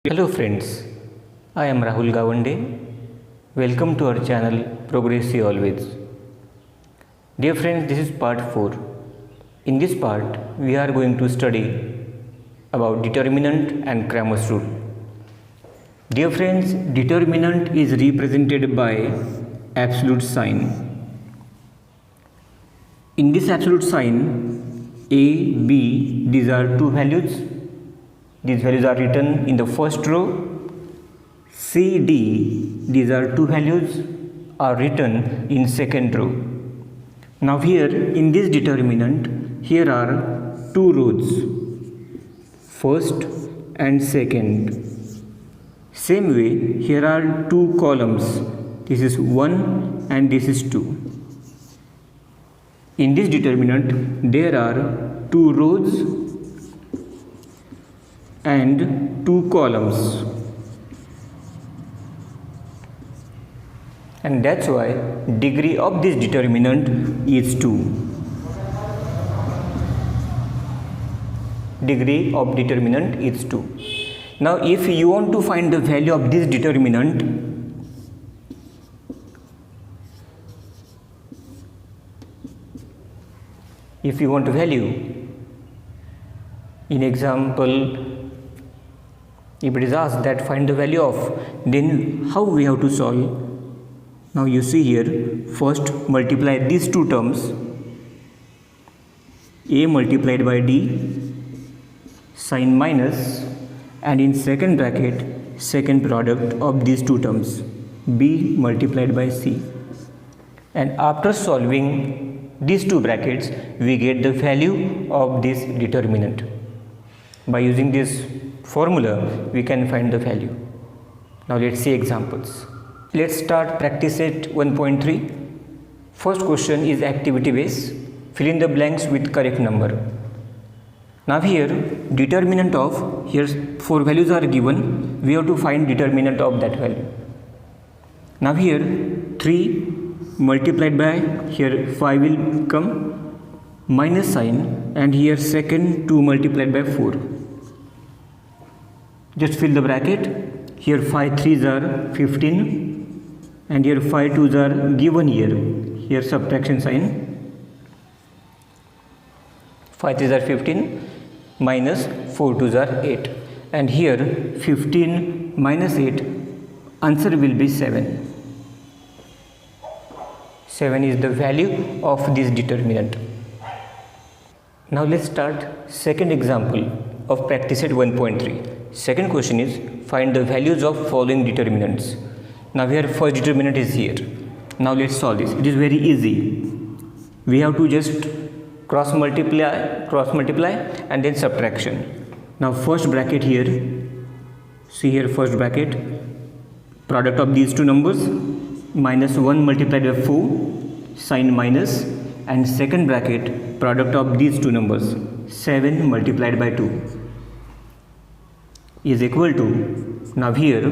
Hello friends, I am Rahul Gawande. Welcome to our channel Progressive Always. Dear friends, this is part 4. In this part, we are going to study about determinant and Cramer's rule. Dear friends, determinant is represented by absolute sign. In this absolute sign, A, B, these are two values. These values are written in the first row. C, D, these are two values are written in second row. Now here in this determinant, here are two rows, first and second. Same way, here are two columns. This is 1 and this is 2. In this determinant, there are two rows and two columns, and that's why degree of this determinant is 2. Degree of determinant is 2. Now if you want to find the value of this determinant, if you want to value in example, if it is asked that find the value of, then how we have to solve? Now you see here, first multiply these two terms, A multiplied by D, sign minus, and in second bracket, second product of these two terms, B multiplied by C. And after solving these two brackets, we get the value of this determinant. By using this formula, we can find the value. Now let's see examples. Let's start practice set 1.3. First question is activity based. Fill in the blanks with correct number. Now here determinant of, here 4 values are given. We have to find determinant of that value. Now here 3 multiplied by, here 5 will come, minus sign, and here second 2 multiplied by 4. Just fill the bracket. Here 5 3s are 15, and here 5 2s are given here. Here subtraction sign. 5 3s are 15 minus 4 2s are 8, and here 15 minus 8, answer will be 7. 7 is the value of this determinant. Now let's start second example of practice set 1.3. Second question is find the values of following determinants. Now here first determinant is here. Now let's solve this. It is very easy. We have to just cross multiply and then subtraction. Now first bracket here, see here first bracket, product of these two numbers, minus 1 multiplied by 4, sign minus, and second bracket, product of these two numbers, 7 multiplied by 2 is equal to, now here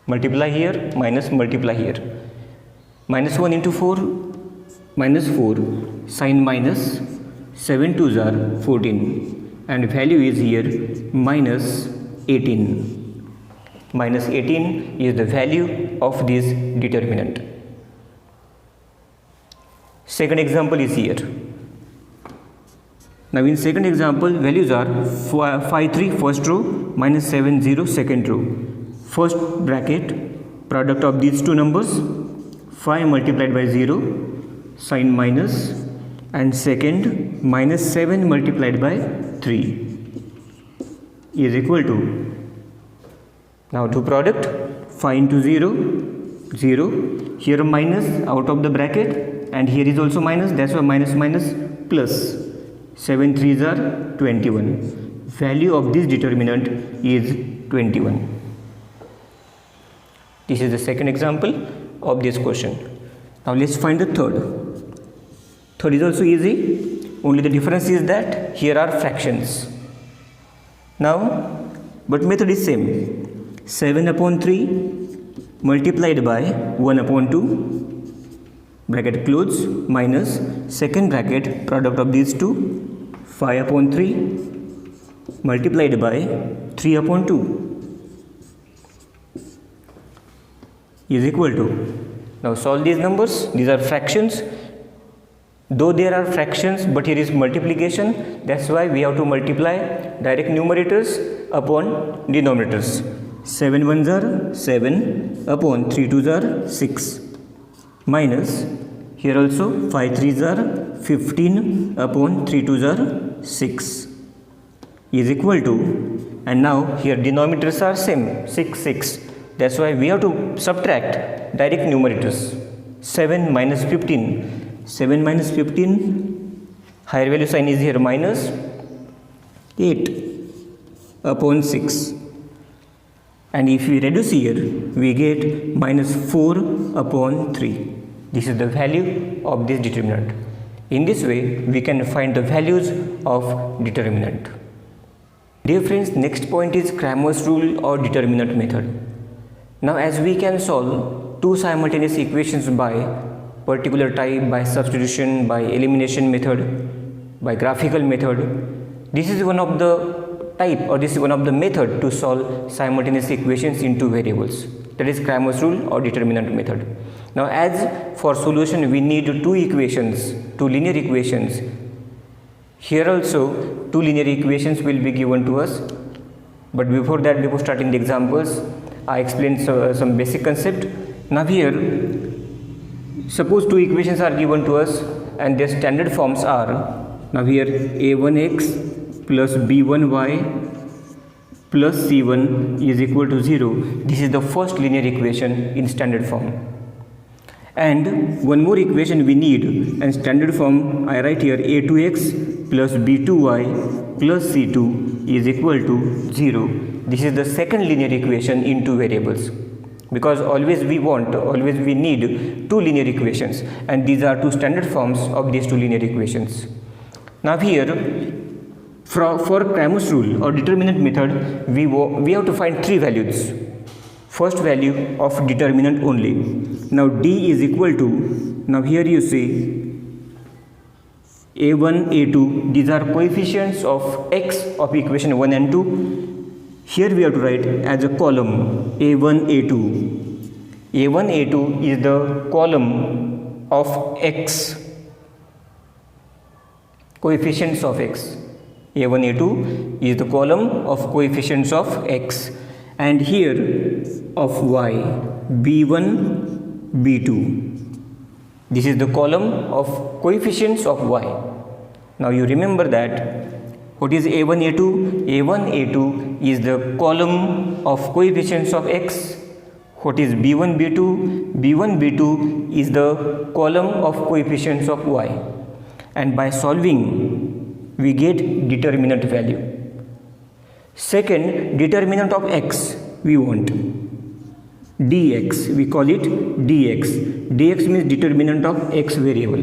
multiply here, minus multiply here, minus 1 into 4, minus 4, sign minus, 7 2s are 14, and value is here minus 18. Minus 18 is the value of this determinant. Second example is here. Now in second example, values are 5 3 first row, minus 7 0 second row. First bracket, product of these two numbers, 5 multiplied by 0, sign minus, and second minus 7 multiplied by 3 is equal to, now do product, 5 into 0 0, here minus out of the bracket, and here is also minus, that's why minus minus plus, 7 3s are 21. Value of this determinant is 21. This is the second example of this question. Now let's find the third. Third is also easy, only the difference is that here are fractions. Now, but method is same. 7 upon 3 multiplied by 1 upon 2, bracket close, minus second bracket, product of these two, 5 upon 3 multiplied by 3 upon 2 is equal to, now solve these numbers, these are fractions, though there are fractions but here is multiplication, that's why we have to multiply direct numerators upon denominators. 7 ones are 7 upon 3 twos are 6 minus here also 5 threes are 15 upon 3 twos are 6 is equal to, and now here denominators are same 6 6, that's why we have to subtract direct numerators. 7 minus 15, 7 minus 15, higher value sign is here minus 8 upon 6, and if we reduce here we get minus 4 upon 3. This is the value of this determinant. In this way we can find the values of determinant. Dear friends, next point is Cramer's rule or determinant method. Now as we can solve two simultaneous equations by particular type, by substitution, by elimination method, by graphical method, this is one of the type or this is one of the method to solve simultaneous equations in two variables, that is Cramer's rule or determinant method. Now as for solution we need two equations, two linear equations. Here also two linear equations will be given to us, but before that, before starting the examples, I explained some basic concept. Now here suppose two equations are given to us and their standard forms are, now here a1x plus b1y plus c1 is equal to 0. This is the first linear equation in standard form. And one more equation we need, and standard form I write here a2x plus b2y plus c2 is equal to 0. This is the second linear equation in two variables, because always we need two linear equations, and these are two standard forms of these two linear equations. Now here for Cramer's rule or determinant method we have to find three values. First value of determinant only. Now d is equal to, now here you see a1, a2, these are coefficients of x of equation 1 and 2. Here we have to write as a column a1, a2. a1, a2 is the column of x, coefficients of x. a1, a2 is the column of coefficients of x, and here of y, b1, b2. This is the column of coefficients of y. Now you remember that what is a1, a2? a1, a2 is the column of coefficients of x. What is b1, b2? b1, b2 is the column of coefficients of y. And by solving we get determinant value. Second, determinant of x we want dx, we call it dx. dx means determinant of x variable.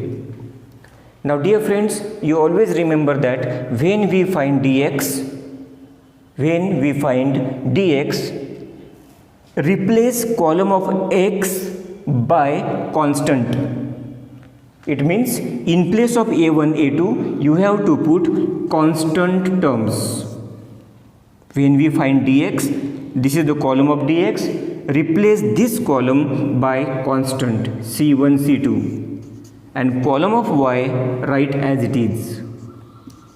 Now dear friends, you always remember that when we find dx, replace column of x by constant. It means in place of a1, a2 you have to put constant terms. When we find dx, this is the column of dx, replace this column by constant c1, c2, and column of y write as it is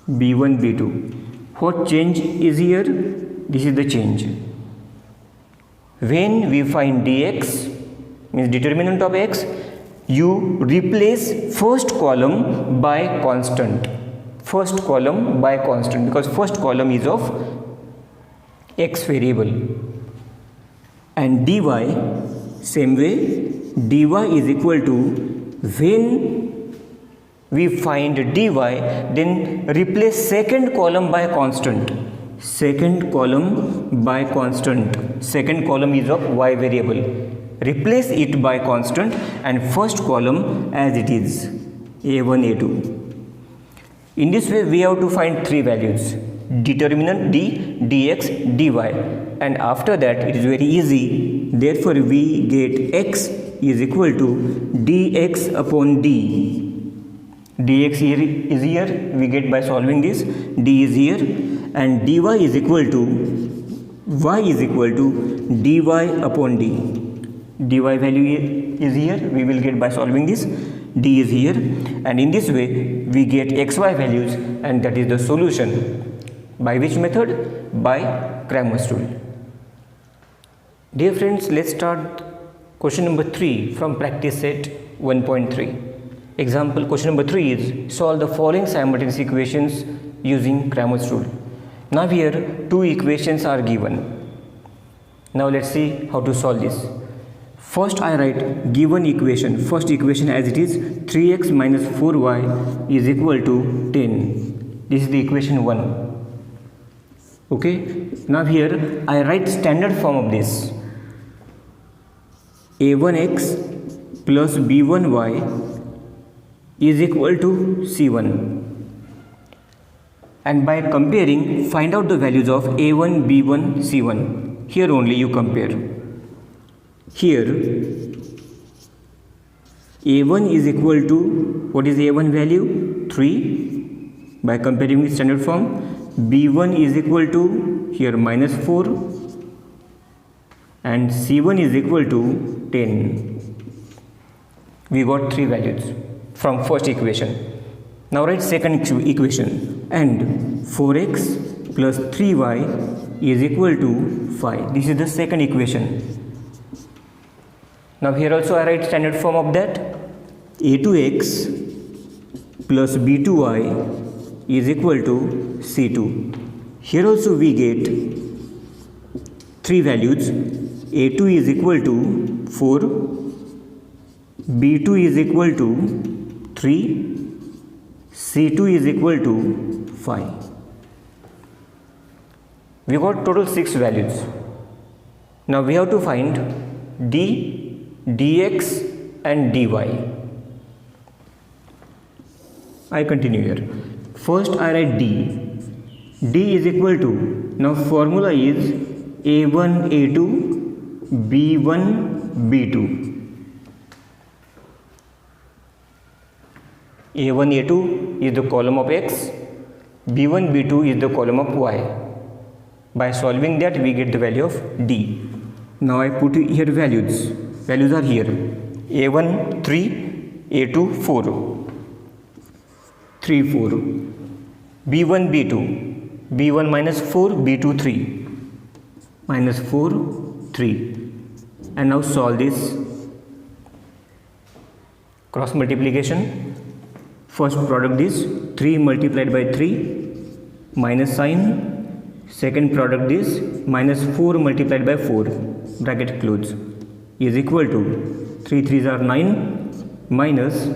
b1, b2. What change is here? This is the change. When we find dx, means determinant of x, you replace first column by constant. First column by constant, because first column is of x variable. And dy, same way, dy is equal to, when we find dy, then replace second column by constant. Second column by constant. Second column is of y variable. Replace it by constant and first column as it is a1, a2. In this way we have to find three values: determinant d, dx, dy, and after that it is very easy. Therefore we get x is equal to dx upon d. dx here is here, we get by solving this, d is here, and dy is equal to y is equal to dy upon d. dy value is here, we will get by solving this. D is here, and in this way we get xy values, and that is the solution. By which method? By Cramer's rule. Dear friends, let's start question number 3 from practice set 1.3. Example question number 3 is solve the following simultaneous equations using Cramer's rule. Now here two equations are given. Now let's see how to solve this. First I write given equation, first equation as it is, 3x minus 4y is equal to 10. This is the equation 1. Okay, now here I write standard form of this. a1x plus b1y is equal to c1, and by comparing find out the values of a1, b1, c1. Here only you compare. Here a1 is equal to, what is a1 value? 3 by comparing with standard form. b1 is equal to here minus 4, and c1 is equal to 10. We got 3 values from first equation. Now write second equation, and 4x plus 3y is equal to 5. This is the second equation. Now here also I write standard form of that. a2x plus b2y is equal to c2. Here also we get 3 values. a2 is equal to 4, b2 is equal to 3, c2 is equal to 5. We got total 6 values. Now we have to find d, dx and dy. I continue here. First I write d. d is equal to, now formula is a1 a2 b1 b2. a1 a2 is the column of x, b1 b2 is the column of y. By solving that we get the value of d. Now I put here values. Values are here. a1 3, a2 4, 3 4, b1 b2, b1 minus 4, b2 3, minus 4 3. And now solve this. Cross multiplication. First product is 3 multiplied by 3 minus sign. Second product is minus 4 multiplied by 4, bracket close, is equal to 3 3s are 9 minus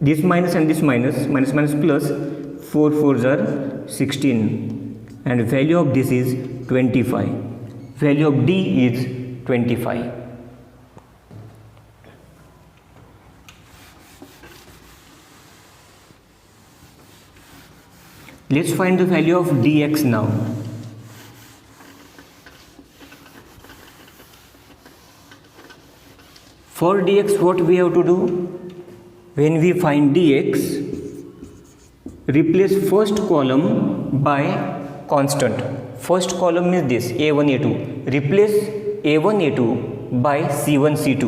this minus and this minus, minus minus plus 4 4s are 16, and value of this is 25. Value of d is 25. Let's find the value of dx now. For dx, what we have to do? When we find dx, replace first column by constant. First column is this a1 a2. Replace a1 a2 by c1 c2,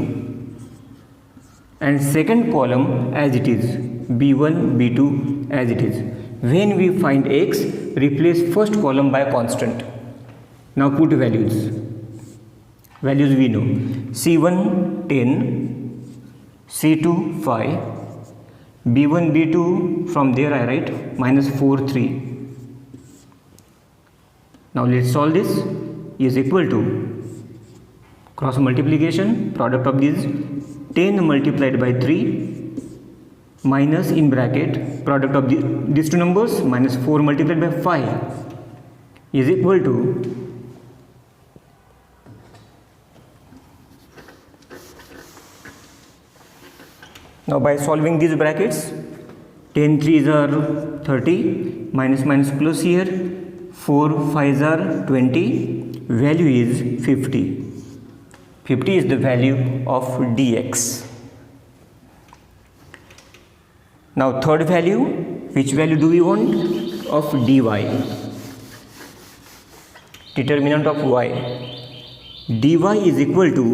and second column as it is, b1 b2 as it is. When we find x, replace first column by constant. Now put values. Values we know. c1 10, c2 5, b1 b2, from there I write minus 4 3. Now let's solve this. Is equal to cross multiplication, product of these 10 multiplied by 3 minus in bracket product of these two numbers minus 4 multiplied by 5 is equal to now by solving these brackets 10 3s are 30 minus minus plus here 4 5s are 20, value is 50. 50 is the value of dx. Now third value, which value do we want? Of dy. determinant of y. dy is equal to,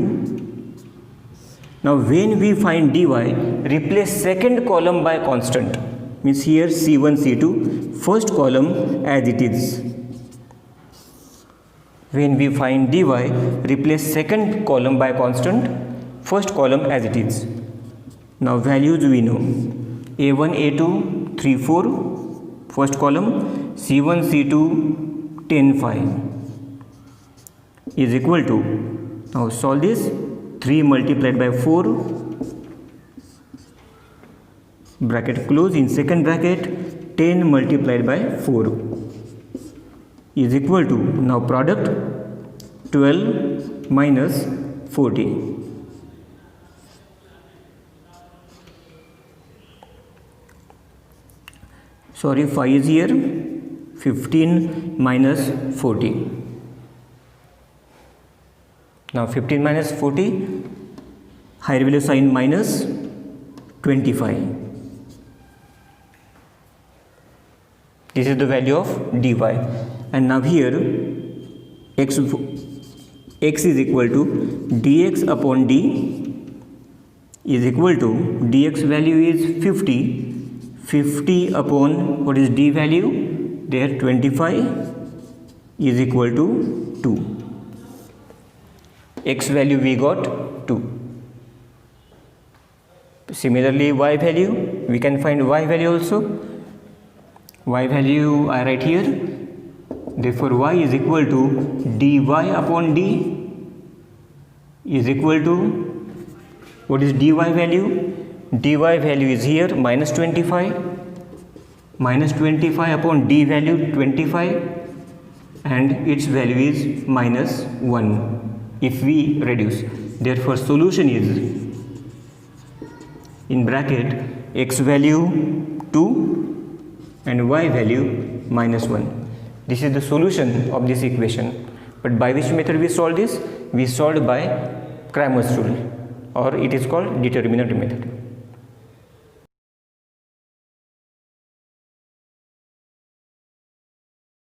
now when we find dy, replace second column by constant, means here c1 c2, first column as it is. When we find dy, replace second column by constant, first column as it is. Now values we know, a1 a2 3 4, first column, c1 c2 10 5 is equal to, now solve this, 3 multiplied by 4, bracket close, in second bracket 10 multiplied by 4 is equal to, now product 12 minus 40. Sorry, 5 is here, 15 minus 40. Now 15 minus 40, higher value sign minus 25. This is the value of dy. And now here x is equal to dx upon d is equal to, dx value is 50 upon, what is d value? There 25 is equal to 2. X value we got 2. Similarly, y value, we can find y value also. Y value I write here. Therefore, y is equal to dy upon d is equal to, what is dy value? Dy value is here minus 25. Minus 25 upon d value 25, and its value is minus 1 if we reduce. Therefore, solution is, in bracket, x value 2 and y value minus 1. This is the solution of this equation. But by which method we solve this? We solved by Cramer's rule, or it is called determinant method.